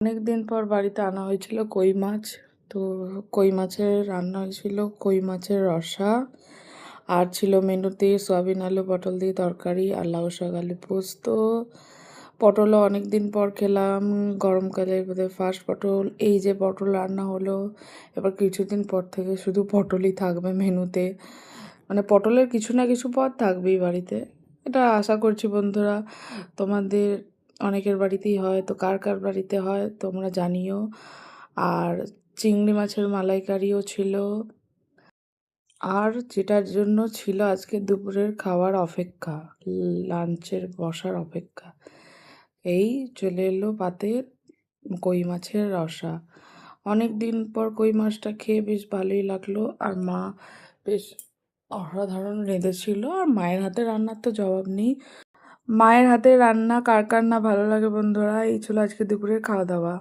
অনেক দিন পর বাড়িতে আনা হয়েছিল কই মাছ। তো কই মাছের রান্না হয়েছিল, কই মাছের রসা, আর ছিল মেনুতে সয়াবিন আলু পটল দিয়ে তরকারি আর লাউ শাক আলু পোস্ত। পটলও অনেক দিন পর খেলাম, গরমকালে বোধহয় ফার্স্ট পটল। এই যে পটল রান্না হলো, এবার কিছুদিন পর থেকে শুধু পটলই থাকবে মেনুতে। মানে পটলের কিছু না কিছু পদ থাকবেই বাড়িতে, এটা আশা করছি বন্ধুরা। তোমাদের অনেকের বাড়িতেই হয়, তো কার কার বাড়িতে হয় তোমরা জানিও। আর চিংড়ি মাছের মালাইকারিও ছিল। আর যেটার জন্য ছিল আজকে দুপুরের খাওয়ার অপেক্ষা, লাঞ্চের বসার অপেক্ষা, এই চলে এলো পাতের কই মাছের রসা। অনেক দিন পর কই মাছটা খেয়ে বেশ ভালোই লাগলো। আর মা বেশ অসাধারণ রেঁধেছিল। আর মায়ের হাতে রান্নার তো জবাব নেই। মায়ের হাতে রান্না কার কার না ভালো লাগে বন্ধুরা। এই ছিল আজকে দুপুরের খাওয়া দাওয়া।